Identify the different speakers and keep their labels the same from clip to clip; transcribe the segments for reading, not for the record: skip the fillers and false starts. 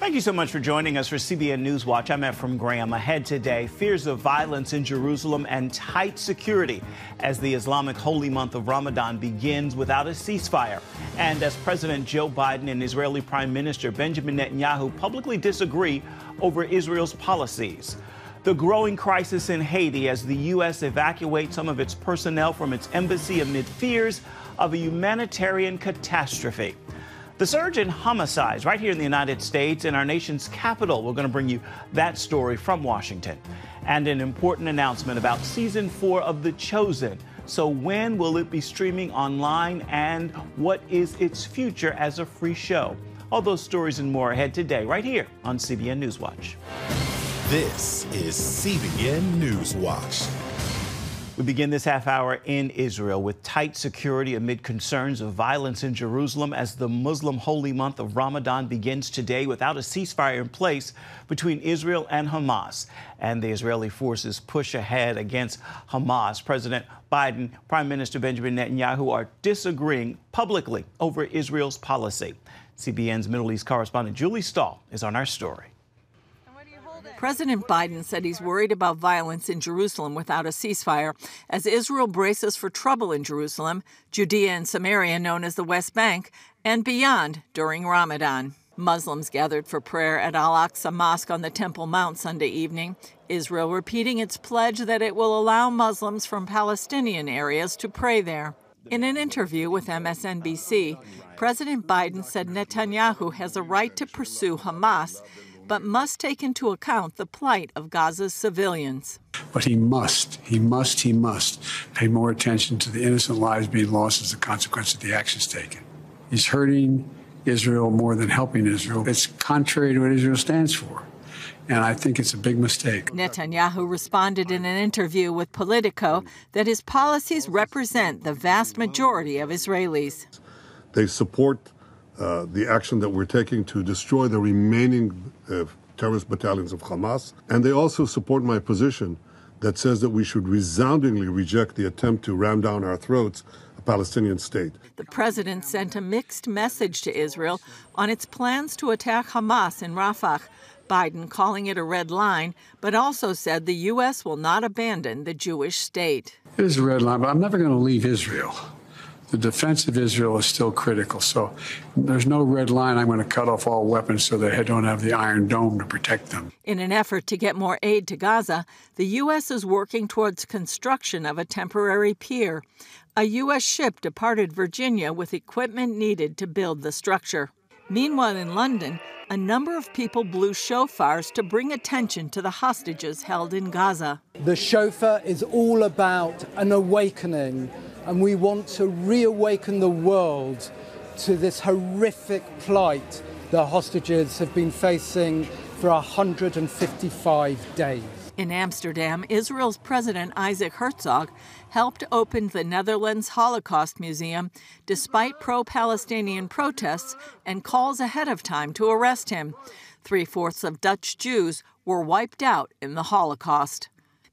Speaker 1: Thank you so much for joining us for CBN Newswatch. I'm Efrem Graham. Ahead today, fears of violence in Jerusalem and tight security as the Islamic holy month of Ramadan begins without a ceasefire. And as President Joe Biden and Israeli Prime Minister Benjamin Netanyahu publicly disagree over Israel's policies. The growing crisis in Haiti as the U.S. evacuates some of its personnel from its embassy amid fears of a humanitarian catastrophe. The surge in homicides right here in the United States in our nation's capital. We're going to bring you that story from Washington. And an important announcement about season 4 of The Chosen. So when will it be streaming online and what is its future as a free show? All those stories and more ahead today right here on CBN Newswatch.
Speaker 2: This is CBN Newswatch.
Speaker 1: We begin this half hour in Israel with tight security amid concerns of violence in Jerusalem as the Muslim holy month of Ramadan begins today without a ceasefire in place between Israel and Hamas. And the Israeli forces push ahead against Hamas. President Biden, Prime Minister Benjamin Netanyahu are disagreeing publicly over Israel's policy. CBN's Middle East correspondent Julie Stahl is on our story.
Speaker 3: President Biden said he's worried about violence in Jerusalem without a ceasefire as Israel braces for trouble in Jerusalem, Judea and Samaria known as the West Bank, and beyond during Ramadan. Muslims gathered for prayer at Al-Aqsa Mosque on the Temple Mount Sunday evening, Israel repeating its pledge that it will allow Muslims from Palestinian areas to pray there. In an interview with MSNBC, President Biden said Netanyahu has a right to pursue Hamas, but must take into account the plight of Gaza's civilians.
Speaker 4: But he must pay more attention to the innocent lives being lost as a consequence of the actions taken. He's hurting Israel more than helping Israel. It's contrary to what Israel stands for. And I think it's a big mistake.
Speaker 3: Netanyahu responded in an interview with Politico that his policies represent the vast majority of Israelis.
Speaker 5: They support the action that we're taking to destroy the remaining terrorist battalions of Hamas. And they also support my position that says that we should resoundingly reject the attempt to ram down our throats a Palestinian state.
Speaker 3: The president sent a mixed message to Israel on its plans to attack Hamas in Rafah, Biden calling it a red line, but also said the U.S. will not abandon the Jewish state.
Speaker 4: It is a red line, but I'm never going to leave Israel. The defense of Israel is still critical, so there's no red line. I'm going to cut off all weapons so they don't have the Iron Dome to protect them.
Speaker 3: In an effort to get more aid to Gaza, the U.S. is working towards construction of a temporary pier. A U.S. ship departed Virginia with equipment needed to build the structure. Meanwhile, in London, a number of people blew shofars to bring attention to the hostages held in Gaza.
Speaker 6: The shofar is all about an awakening, and we want to reawaken the world to this horrific plight the hostages have been facing for 155 days.
Speaker 3: In Amsterdam, Israel's President Isaac Herzog helped open the Netherlands Holocaust Museum despite pro-Palestinian protests and calls ahead of time to arrest him. 3/4 of Dutch Jews were wiped out in the Holocaust.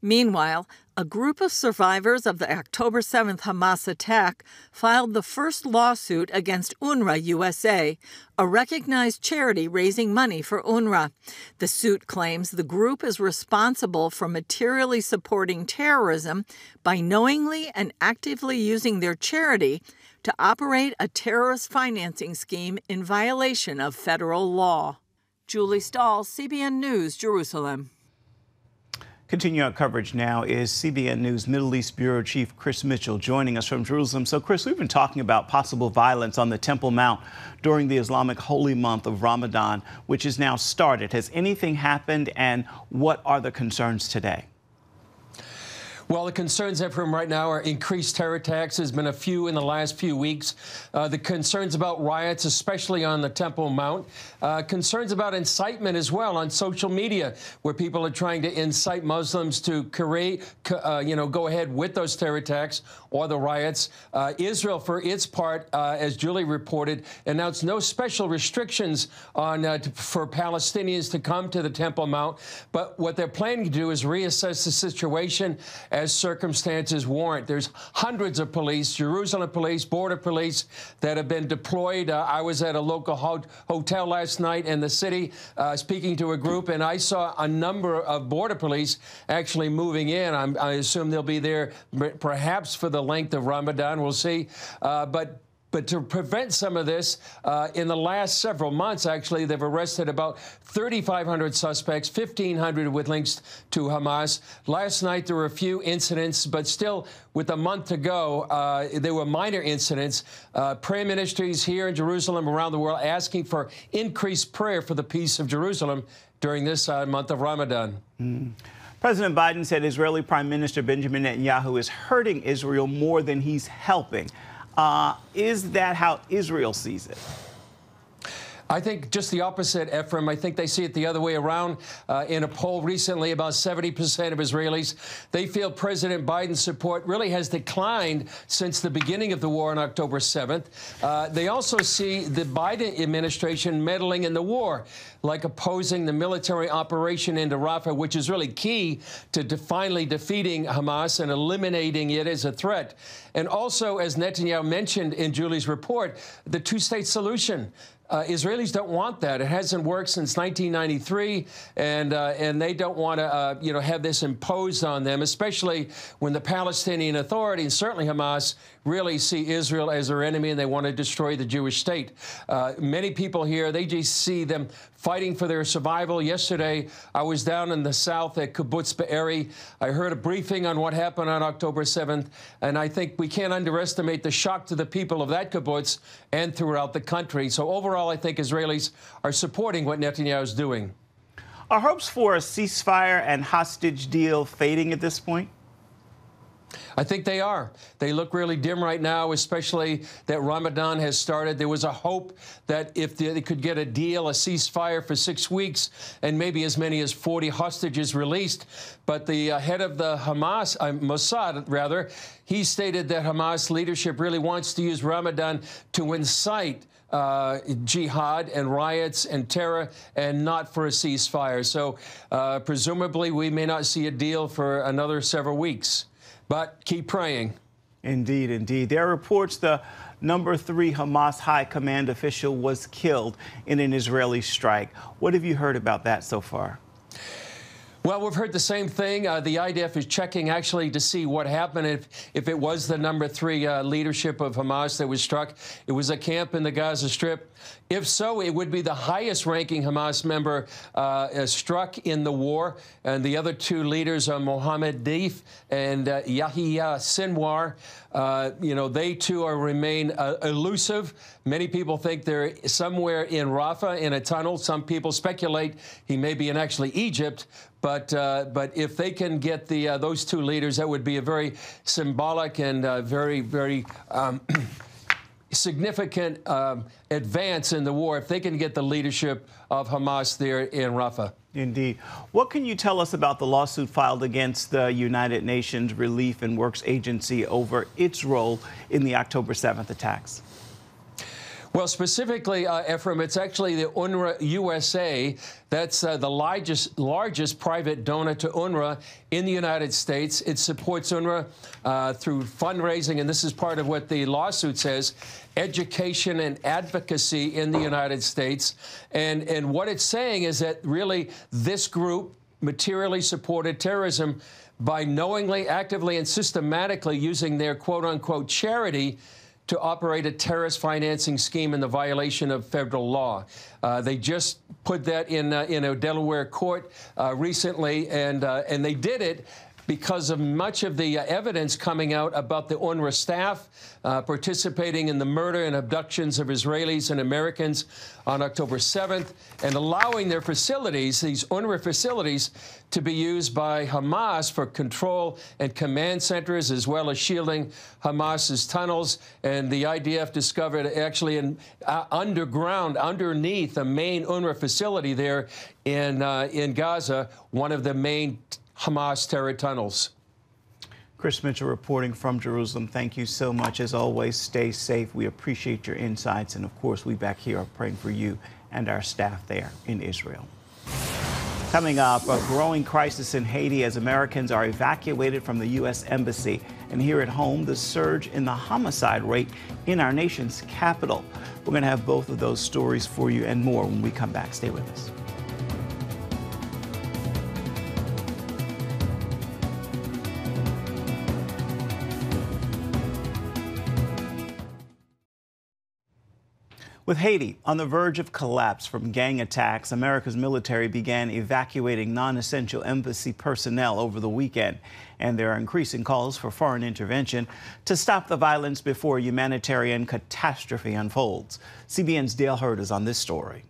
Speaker 3: Meanwhile, a group of survivors of the October 7th Hamas attack filed the first lawsuit against UNRWA USA, a recognized charity raising money for UNRWA. The suit claims the group is responsible for materially supporting terrorism by knowingly and actively using their charity to operate a terrorist financing scheme in violation of federal law. Julie Stahl, CBN News, Jerusalem.
Speaker 1: Continuing our coverage now is CBN News Middle East Bureau Chief Chris Mitchell joining us from Jerusalem. So, Chris, we've been talking about possible violence on the Temple Mount during the Islamic holy month of Ramadan, which has now started. Has anything happened, and what are the concerns today?
Speaker 7: Well, the concerns, Efrem, right now are increased terror attacks. There's been a few in the last few weeks. The concerns about riots, especially on the Temple Mount. Concerns about incitement as well on social media, where people are trying to incite Muslims to go ahead with those terror attacks or the riots. Israel, for its part, as Julie reported, announced no special restrictions for Palestinians to come to the Temple Mount. But what they're planning to do is reassess the situation as circumstances warrant. There's hundreds of police, Jerusalem police, border police, that have been deployed. I was at a local hotel last night in the city speaking to a group, and I saw a number of border police actually moving in. I assume they'll be there perhaps for the length of Ramadan. We'll see. But to prevent some of this, in the last several months, actually, they've arrested about 3,500 suspects, 1,500 with links to Hamas. Last night, there were a few incidents, but still, with a month to go, there were minor incidents. Prayer ministries here in Jerusalem, around the world, asking for increased prayer for the peace of Jerusalem during this month of Ramadan.
Speaker 1: President Biden said Israeli Prime Minister Benjamin Netanyahu is hurting Israel more than he's helping. Is that how Israel sees it?
Speaker 7: I think just the opposite, Ephraim. I think they see it the other way around. In a poll recently, about 70% of Israelis, they feel President Biden's support really has declined since the beginning of the war on October 7th. They also see the Biden administration meddling in the war, like opposing the military operation into Rafah, which is really key to finally defeating Hamas and eliminating it as a threat. And also, as Netanyahu mentioned in Julie's report, the two-state solution. Israelis don't want that. It hasn't worked since 1993, and they don't want to, have this imposed on them, especially when the Palestinian Authority and certainly Hamas really see Israel as their enemy, and they want to destroy the Jewish state. Many people here, they just see them fighting for their survival. Yesterday, I was down in the south at Kibbutz Be'eri. I heard a briefing on what happened on October 7th, and I think we can't underestimate the shock to the people of that kibbutz and throughout the country. So overall, I think Israelis are supporting what Netanyahu is doing.
Speaker 1: Are hopes for a ceasefire and hostage deal fading at this point?
Speaker 7: I think they are. They look really dim right now, especially that Ramadan has started. There was a hope that if they could get a deal, a ceasefire for 6 weeks, and maybe as many as 40 hostages released. But the head of the Hamas, Mossad, rather, he stated that Hamas leadership really wants to use Ramadan to incite jihad and riots and terror, and not for a ceasefire. So presumably we may not see a deal for another several weeks. But keep praying.
Speaker 1: Indeed, indeed. There are reports the number 3 Hamas high command official was killed in an Israeli strike. What have you heard about that so far?
Speaker 7: Well, we've heard the same thing. The IDF is checking actually to see what happened if it was the number 3 leadership of Hamas that was struck. It was a camp in the Gaza Strip. If so, it would be the highest-ranking Hamas member struck in the war. And the other 2 leaders are Mohammed Deif and Yahya Sinwar. They too remain elusive. Many people think they're somewhere in Rafah in a tunnel. Some people speculate he may be in actually Egypt. But if they can get those 2 leaders, that would be a very symbolic and very, very significant advance in the war if they can get the leadership of Hamas there in Rafah.
Speaker 1: Indeed. What can you tell us about the lawsuit filed against the United Nations Relief and Works Agency over its role in the October 7th attacks?
Speaker 7: Well, specifically, Ephraim, it's actually the UNRWA USA. That's the largest private donor to UNRWA in the United States. It supports UNRWA through fundraising, and this is part of what the lawsuit says, education and advocacy in the United States. And what it's saying is that really this group materially supported terrorism by knowingly, actively, and systematically using their quote-unquote charity to operate a terrorist financing scheme in the violation of federal law. They just put that in a Delaware court recently, and they did it because of much of the evidence coming out about the UNRWA staff participating in the murder and abductions of Israelis and Americans on October 7th, and allowing their facilities, these UNRWA facilities, to be used by Hamas for control and command centers, as well as shielding Hamas's tunnels. And the IDF discovered actually underground, underneath the main UNRWA facility there in Gaza, one of the main Hamas terror tunnels.
Speaker 1: Chris Mitchell reporting from Jerusalem. Thank you so much. As always, stay safe. We appreciate your insights. And of course, we back here are praying for you and our staff there in Israel. Coming up, a growing crisis in Haiti as Americans are evacuated from the U.S. Embassy. And here at home, the surge in the homicide rate in our nation's capital. We're going to have both of those stories for you and more when we come back. Stay with us. With Haiti on the verge of collapse from gang attacks, America's military began evacuating non-essential embassy personnel over the weekend. And there are increasing calls for foreign intervention to stop the violence before a humanitarian catastrophe unfolds. CBN's Dale Hurd is on this story.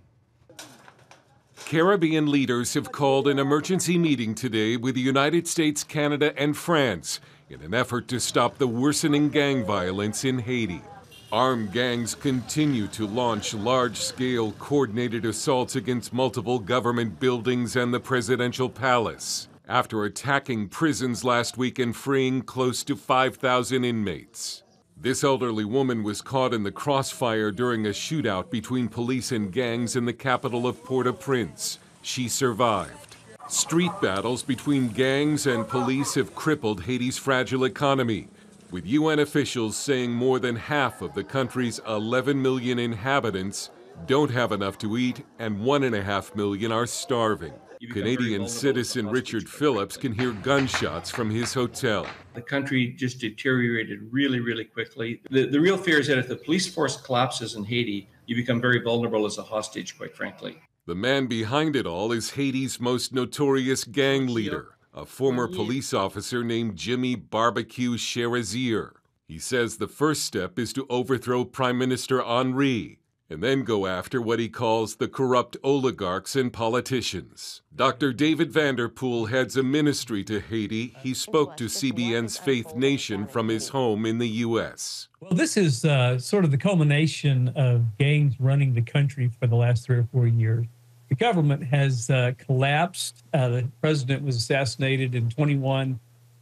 Speaker 8: Caribbean leaders have called an emergency meeting today with the United States, Canada, and France in an effort to stop the worsening gang violence in Haiti. Armed gangs continue to launch large-scale coordinated assaults against multiple government buildings and the presidential palace after attacking prisons last week and freeing close to 5,000 inmates. This elderly woman was caught in the crossfire during a shootout between police and gangs in the capital of Port-au-Prince. She survived. Street battles between gangs and police have crippled Haiti's fragile economy, with UN officials saying more than half of the country's 11 million inhabitants don't have enough to eat and 1.5 million are starving. Canadian citizen Richard Phillips can hear gunshots from his hotel.
Speaker 9: The country just deteriorated really, really quickly. The real fear is that if the police force collapses in Haiti, you become very vulnerable as a hostage, quite frankly.
Speaker 8: The man behind it all is Haiti's most notorious gang leader, a former police officer named Jimmy Barbecue Cherizier. He says the first step is to overthrow Prime Minister Henry and then go after what he calls the corrupt oligarchs and politicians. Dr. David Vanderpool heads a ministry to Haiti. He spoke to CBN's Faith Nation from his home in the U.S.
Speaker 10: Well, this is sort of the culmination of gangs running the country for the last 3 or 4 years. The government has collapsed. The president was assassinated in 21.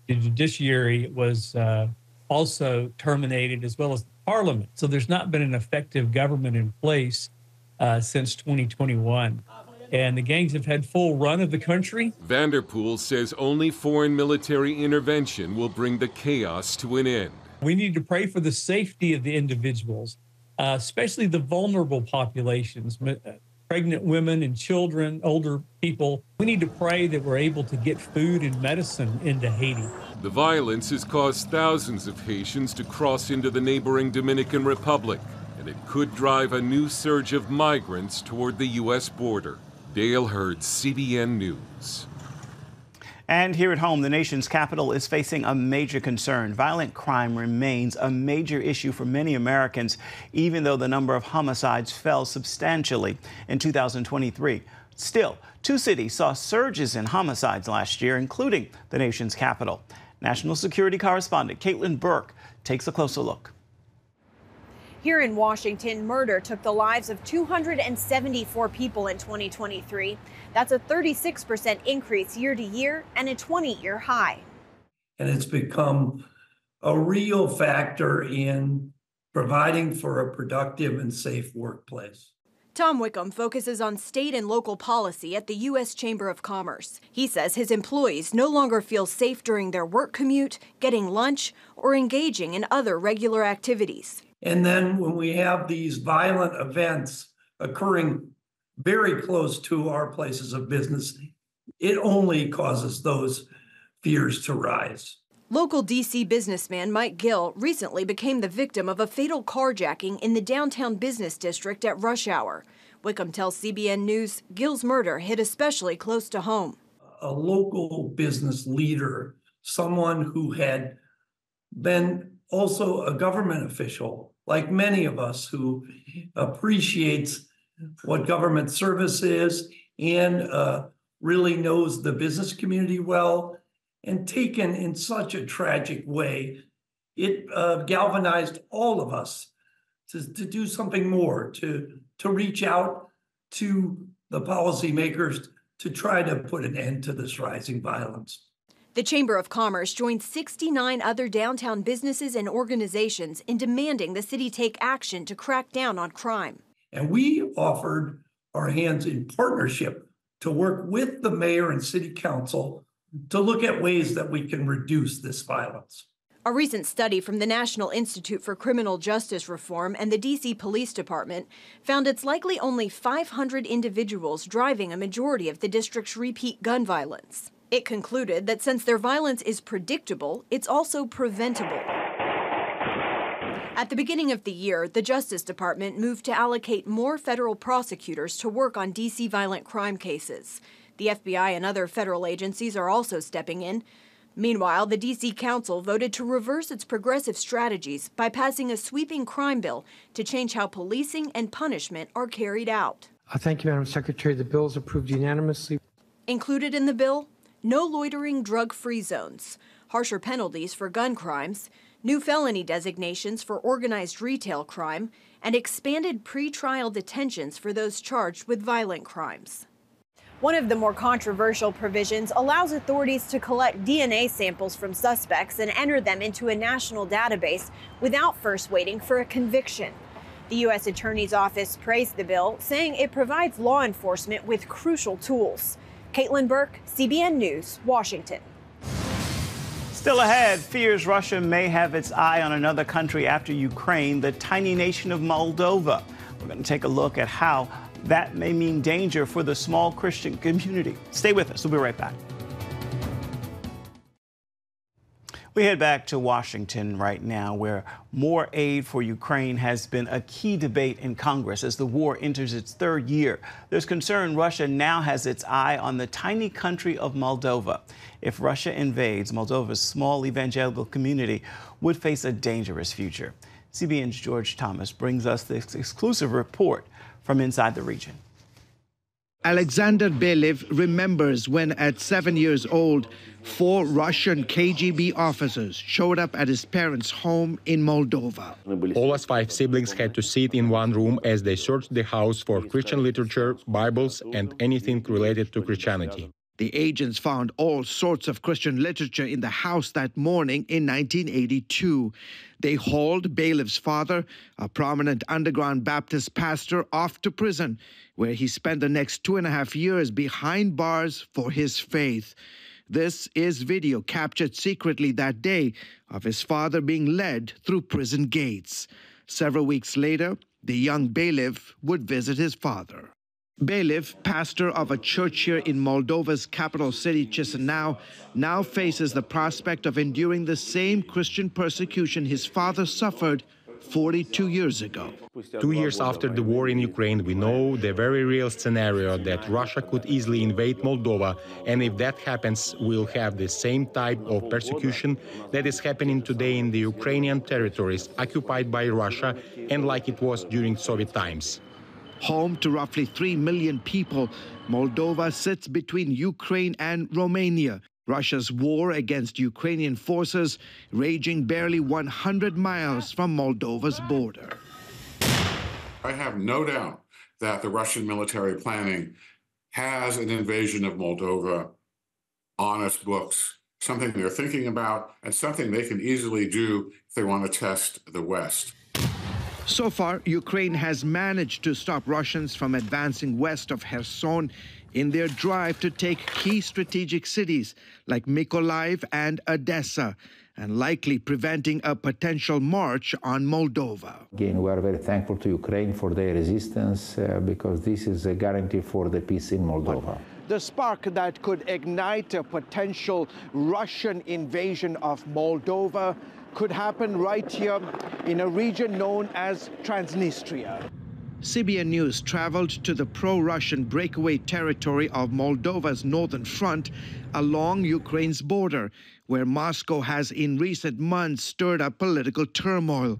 Speaker 10: The judiciary was also terminated, as well as the parliament. So there's not been an effective government in place since 2021. And the gangs have had full run of the country.
Speaker 8: Vanderpool says only foreign military intervention will bring the chaos to an end.
Speaker 10: We need to pray for the safety of the individuals, especially the vulnerable populations. Pregnant women and children, older people. We need to pray that we're able to get food and medicine into Haiti.
Speaker 8: The violence has caused thousands of Haitians to cross into the neighboring Dominican Republic, and it could drive a new surge of migrants toward the U.S. border. Dale Hurd, CBN News.
Speaker 1: And here at home, the nation's capital is facing a major concern. Violent crime remains a major issue for many Americans, even though the number of homicides fell substantially in 2023. Still, 2 cities saw surges in homicides last year, including the nation's capital. National security correspondent Caitlin Burke takes a closer look.
Speaker 11: Here in Washington, murder took the lives of 274 people in 2023. That's a 36% increase year to year and a 20-year high.
Speaker 12: And it's become a real factor in providing for a productive and safe workplace.
Speaker 11: Tom Wickham focuses on state and local policy at the U.S. Chamber of Commerce. He says his employees no longer feel safe during their work commute, getting lunch, or engaging in other regular activities.
Speaker 12: And then when we have these violent events occurring very close to our places of business, it only causes those fears to rise.
Speaker 11: Local D.C. businessman Mike Gill recently became the victim of a fatal carjacking in the downtown business district at rush hour. Wickham tells CBN News Gill's murder hit especially close to home.
Speaker 12: A local business leader, someone who had been also a government official, like many of us, who appreciates what government service is and really knows the business community well, and taken in such a tragic way, it galvanized all of us to do something more, to reach out to the policymakers to try to put an end to this rising violence.
Speaker 11: The Chamber of Commerce joined 69 other downtown businesses and organizations in demanding the city take action to crack down on crime.
Speaker 12: And we offered our hands in partnership to work with the mayor and city council to look at ways that we can reduce this violence.
Speaker 11: A recent study from the National Institute for Criminal Justice Reform and the D.C. Police Department found it's likely only 500 individuals driving a majority of the district's repeat gun violence. It concluded that since their violence is predictable, it's also preventable. At the beginning of the year, the Justice Department moved to allocate more federal prosecutors to work on D.C. violent crime cases. The FBI and other federal agencies are also stepping in. Meanwhile, the D.C. Council voted to reverse its progressive strategies by passing a sweeping crime bill to change how policing and punishment are carried out.
Speaker 13: Thank you, Madam Secretary. The bill is approved unanimously.
Speaker 11: Included in the bill, no loitering drug-free zones, harsher penalties for gun crimes, new felony designations for organized retail crime, and expanded pretrial detentions for those charged with violent crimes. One of the more controversial provisions allows authorities to collect DNA samples from suspects and enter them into a national database without first waiting for a conviction. The U.S. Attorney's Office praised the bill, saying it provides law enforcement with crucial tools. Caitlin Burke, CBN News, Washington.
Speaker 1: Still ahead, fears Russia may have its eye on another country after Ukraine, the tiny nation of Moldova. We're going to take a look at how that may mean danger for the small Christian community. Stay with us. We'll be right back. We head back to Washington right now, where more aid for Ukraine has been a key debate in Congress as the war enters its third year. There's concern Russia now has its eye on the tiny country of Moldova. If Russia invades, Moldova's small evangelical community would face a dangerous future. CBN's George Thomas brings us this exclusive report from inside the region.
Speaker 14: Alexander Belev remembers when, at 7 years old, 4 Russian KGB officers showed up at his parents' home in Moldova.
Speaker 15: All us 5 siblings had to sit in one room as they searched the house for Christian literature, Bibles, and anything related to Christianity.
Speaker 14: The agents found all sorts of Christian literature in the house that morning in 1982. They hauled Belev's father, a prominent underground Baptist pastor, off to prison, where he spent the next 2.5 years behind bars for his faith. This is video captured secretly that day of his father being led through prison gates. Several weeks later, the young Belev would visit his father. Belev, pastor of a church here in Moldova's capital city, Chisinau, now faces the prospect of enduring the same Christian persecution his father suffered 42 years ago.
Speaker 15: 2 years after the war in Ukraine, we know the very real scenario that Russia could easily invade Moldova, and if that happens, we'll have the same type of persecution that is happening today in the Ukrainian territories occupied by Russia and like it was during Soviet times.
Speaker 14: Home to roughly 3 million people, Moldova sits between Ukraine and Romania. Russia's war against Ukrainian forces raging barely 100 miles from Moldova's border.
Speaker 16: I have no doubt that the Russian military planning has an invasion of Moldova on its books, something they're thinking about and something they can easily do if they want to test the West.
Speaker 14: So far, Ukraine has managed to stop Russians from advancing west of Kherson in their drive to take key strategic cities like Mykolaiv and Odessa, and likely preventing a potential march on Moldova.
Speaker 17: Again, we are very thankful to Ukraine for their resistance because this is a guarantee for the peace in Moldova.
Speaker 14: The spark that could ignite a potential Russian invasion of Moldova could happen right here in a region known as Transnistria. CBN News traveled to the pro-Russian breakaway territory of Moldova's northern front along Ukraine's border, where Moscow has in recent months stirred up political turmoil.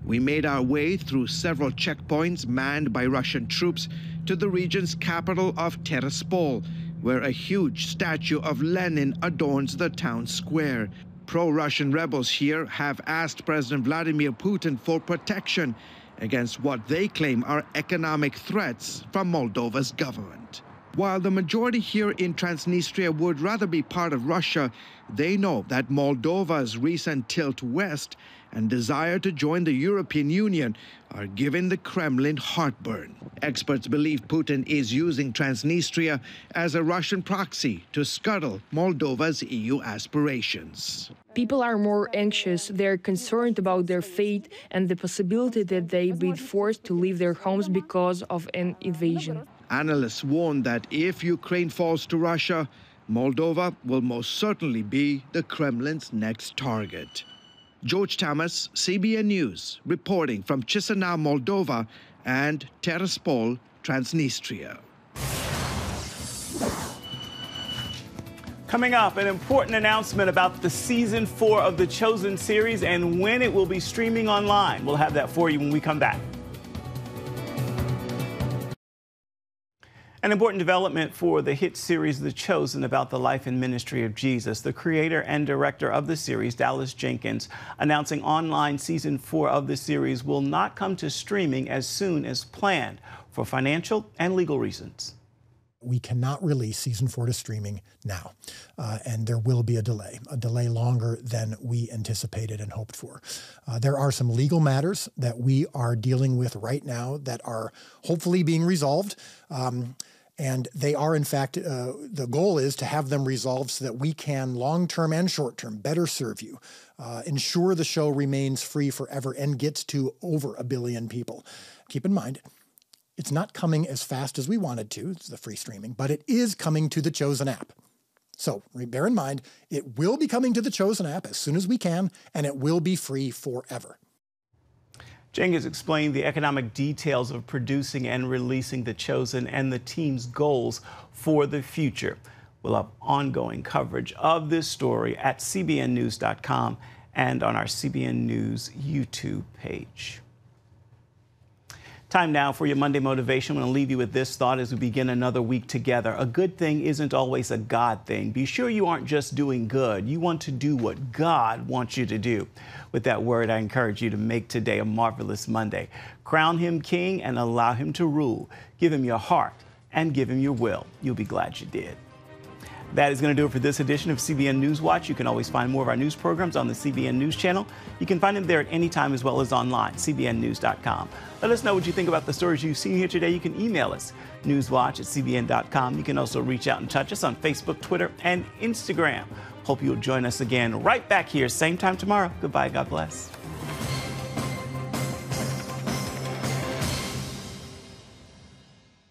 Speaker 14: We made our way through several checkpoints manned by Russian troops to the region's capital of Tiraspol, where a huge statue of Lenin adorns the town square. Pro-Russian rebels here have asked President Vladimir Putin for protection against what they claim are economic threats from Moldova's government. While the majority here in Transnistria would rather be part of Russia, they know that Moldova's recent tilt west and desire to join the European Union are giving the Kremlin heartburn. Experts believe Putin is using Transnistria as a Russian proxy to scuttle Moldova's EU aspirations.
Speaker 18: People are more anxious. They're concerned about their fate and the possibility that they be forced to leave their homes because of an invasion.
Speaker 14: Analysts warn that if Ukraine falls to Russia, Moldova will most certainly be the Kremlin's next target. George Thomas, CBN News, reporting from Chisinau, Moldova, and Tiraspol, Transnistria.
Speaker 1: Coming up, an important announcement about the Season 4 of The Chosen series and when it will be streaming online. We'll have that for you when we come back. An important development for the hit series The Chosen about the life and ministry of Jesus. The creator and director of the series, Dallas Jenkins, announcing online Season 4 of the series will not come to streaming as soon as planned for financial and legal reasons.
Speaker 19: We cannot release Season 4 to streaming now, and there will be a delay longer than we anticipated and hoped for. There are some legal matters that we are dealing with right now that are hopefully being resolved. And they are, in fact, the goal is to have them resolved so that we can long-term and short-term better serve you, ensure the show remains free forever and gets to over 1 billion people. Keep in mind, it's not coming as fast as we wanted to, it's the free streaming, but it is coming to the Chosen app. So bear in mind, it will be coming to the Chosen app as soon as we can, and it will be free forever.
Speaker 1: Jenkins explained the economic details of producing and releasing The Chosen and the team's goals for the future. We'll have ongoing coverage of this story at cbnnews.com and on our CBN News YouTube page. Time now for your Monday motivation. I'm going to leave you with this thought as we begin another week together. A good thing isn't always a God thing. Be sure you aren't just doing good. You want to do what God wants you to do. With that word, I encourage you to make today a marvelous Monday. Crown him king and allow him to rule. Give him your heart and give him your will. You'll be glad you did. That is going to do it for this edition of CBN News Watch. You can always find more of our news programs on the CBN News channel. You can find them there at any time as well as online, cbnnews.com. Let us know what you think about the stories you've seen here today. You can email us, newswatch@cbn.com. You can also reach out and touch us on Facebook, Twitter, and Instagram. Hope you'll join us again right back here, same time tomorrow. Goodbye. God bless.